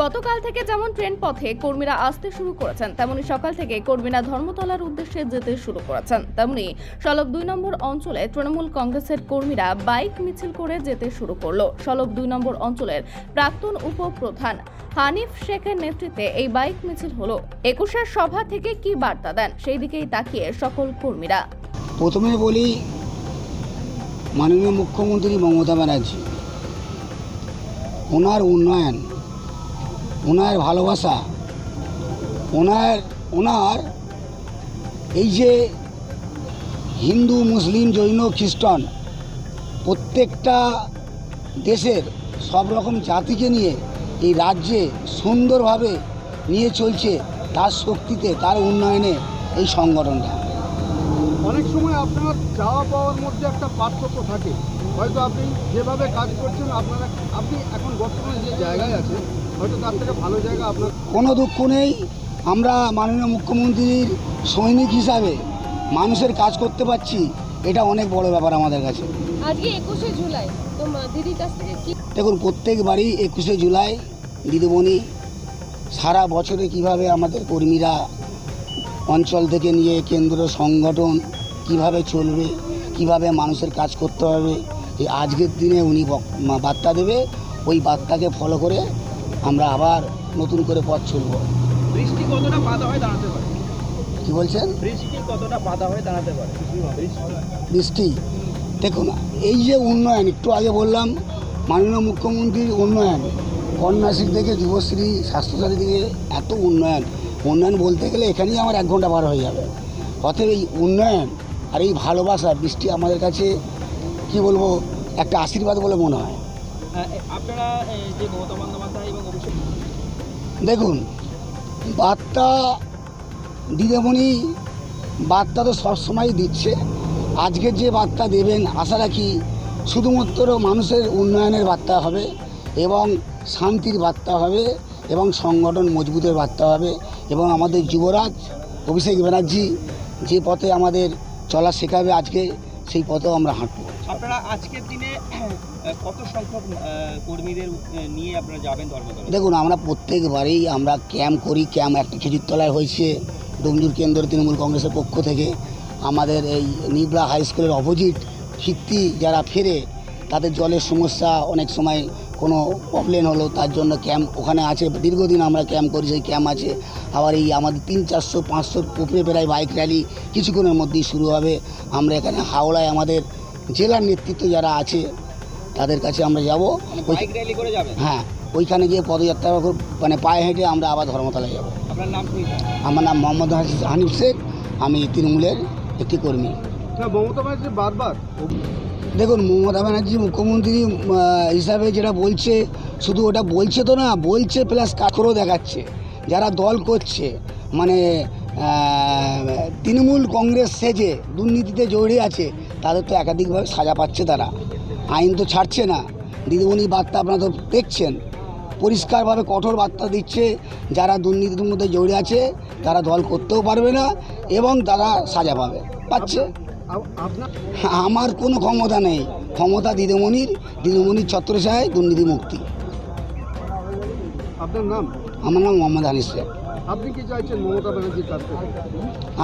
গতকাল থেকে যেমন ট্রেন পথে কর্মীরা আসতে শুরু করেছেন, তেমনি সকাল থেকে কর্মীরা ধর্মতলার উদ্দেশ্যে যেতে শুরু করেছেন। তেমনি সলব 2 নম্বর অঞ্চলে তৃণমূল কংগ্রেসের কর্মীরা বাইক মিছিল করে যেতে শুরু করলো। সলব 2 নম্বর অঞ্চলের প্রাক্তন উপপ্রধান হানিফ শেখের নেতৃত্বে এই বাইক মিছিল হলো। 21 সভা থেকে কি বার্তা দেন, সেই দিকেই তাকিয়ে সকল কর্মীরা। প্রথমে বলি, মাননীয় মুখ্যমন্ত্রী মমতা ব্যানার্জি, ওনার উন্নয়ন, ওনার ভালোবাসা, ওনার এই যে হিন্দু, মুসলিম, জৈন, খ্রিস্টান প্রত্যেকটা দেশের সব রকম জাতিকে নিয়ে এই রাজ্যে সুন্দরভাবে নিয়ে চলছে, তার শক্তিতে, তার উন্নয়নে এই সংগঠনটা। অনেক সময় আপনার চাওয়া পাওয়ার মধ্যে একটা পার্থক্য থাকে। হয়তো আপনি যেভাবে কাজ করছেন, আপনি এখন বর্তমানে যে জায়গায় আছেন, হয়তো তার থেকে ভালো জায়গা আপনার। কোনো দুঃখ নেই, আমরা মাননীয় মুখ্যমন্ত্রীর সৈনিক হিসাবে মানুষের কাজ করতে পারছি, এটা অনেক বড় ব্যাপার আমাদের কাছে। আজকে 21 জুলাই, তো দিদির কাছ থেকে কি দেখুন, প্রত্যেকবারই 21 জুলাই দিদিমণি সারা বছরে কিভাবে আমাদের কর্মীরা অঞ্চল থেকে নিয়ে কেন্দ্র সংগঠন কিভাবে চলবে, কিভাবে মানুষের কাজ করতে হবে, এই আজকের দিনে উনি বার্তা দেবে। ওই বার্তাকে ফলো করে আমরা আবার নতুন করে পথ চলব। বৃষ্টি কতটা বাধা হয়ে দাঁড়াতে পারে? কি বলছেন? বৃষ্টি কতটা বাধা হয়ে দাঁড়াতে পারে? বৃষ্টি, দেখুন, এই যে উন্নয়ন, একটু আগে বললাম মাননীয় মুখ্যমন্ত্রীর উন্নয়ন, কন্যাশ্রী থেকে যুবশ্রী, স্বাস্থ্যসাথী থেকে এত উন্নয়ন বলতে গেলে এখানেই আমার 1 ঘন্টা পার হয়ে যাবে। অতএব এই উন্নয়ন আর এই ভালোবাসা, বৃষ্টি আমাদের কাছে কি বলবো, একটা আশীর্বাদ বলে মনে হয়। আপনারা যে মমতা বন্দ্যোপাধ্যায় এবং অভিষেক, দেখুন, বার্তা দিদিমণি বার্তা তো সবসময় দিচ্ছে। আজকের যে বার্তা দেবেন, আশা রাখি শুধুমাত্র মানুষের উন্নয়নের বার্তা হবে এবং শান্তির বার্তা হবে এবং সংগঠন মজবুতের বার্তা হবে এবং আমাদের যুবরাজ অভিষেক ব্যানার্জি যে পথে আমাদের চলা শেখাবে আজকে, সেই পথেও আমরা হাঁটব। আপনারা আজকের দিনে কত সংখ্যক কর্মীদের নিয়ে আপনারা যাবেন ধর্মতলা? দেখুন, আমরা প্রত্যেকবারেই আমরা ক্যাম্প করি। ক্যাম্প একটা খেজুরতলায় হয়েছে ডোমজুর কেন্দ্র তৃণমূল কংগ্রেসের পক্ষ থেকে। আমাদের এই নিবলা হাই স্কুলের অপোজিট ফিরতি যারা ফেরে, তাদের জলের সমস্যা, অনেক সময় কোনো প্রবলেম হলো, তার জন্য ক্যাম্প ওখানে আছে। দীর্ঘদিন আমরা ক্যাম্প করি, সেই ক্যাম্প আছে। আবার এই আমাদের 300-400 উপরে প্রায় বাইক র্যালি কিছুক্ষণের মধ্যেই শুরু হবে। আমরা এখানে হাওড়ায় আমাদের জেলার নেতৃত্ব যারা আছে তাদের কাছে আমরা যাব। বাইক র্যালি করে যাবেন? হ্যাঁ, ওইখানে গিয়ে পদযাত্রা মানে পায়ে হেঁটে আমরা আবার ধর্মতলায় যাব। আপনার নাম কি? আমার নাম মোহাম্মদ হানিফ শেখ, আমি তৃণমূলের একটি কর্মী। মমতা ব্যানার্জি বারবার, দেখুন, মমতা ব্যানার্জি মুখ্যমন্ত্রী হিসাবে যেটা বলছে, শুধু ওটা বলছে তো না, বলছে প্লাস কাকরও দেখাচ্ছে। যারা দল করছে, মানে তৃণমূল কংগ্রেস সেজে দুর্নীতিতে জড়িয়ে আছে, তাদের তো একাধিকভাবে সাজা পাচ্ছে। তারা আইন তো ছাড়ছে না। দিদিমণি বার্তা আপনারা তো দেখছেন, পরিষ্কারভাবে কঠোর বার্তা দিচ্ছে। যারা দুর্নীতির মধ্যে জড়িয়ে আছে তারা দল করতেও পারবে না এবং তারা সাজা পাচ্ছে। আমার কোনো ক্ষমতা নেই, ক্ষমতা দিদিমণির ছত্রছায়ায় দুর্নীতি মুক্তি। আপনার নাম? আমার নাম মোহাম্মদ হানিফ শেখ। আপনি কি চাইছেন মমতা ব্যানার্জির কাছ থেকে?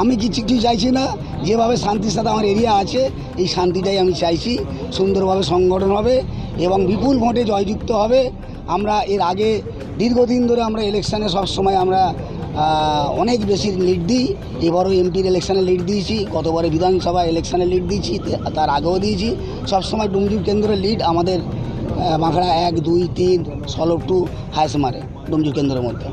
আমি কিছু চাইছি না, যেভাবে শান্তির সাথে আমার এরিয়া আছে, এই শান্তিটাই আমি চাইছি। সুন্দরভাবে সংগঠন হবে এবং বিপুল ভোটে জয়যুক্ত হবে। আমরা এর আগে দীর্ঘদিন ধরে আমরা ইলেকশানে সবসময় আমরা অনেক বেশি লিড দিই। এবারও এমপির ইলেকশানে লিড দিয়েছি, গতবারে বিধানসভা ইলেকশানে লিড দিয়েছি, তার আগেও দিয়েছি। সবসময় ডুমজুর কেন্দ্রের লিড আমাদের বাঁকড়া 1, 2, 3 সলভ টু হায়েস্ট মারে ডুমজুর কেন্দ্রের মধ্যে।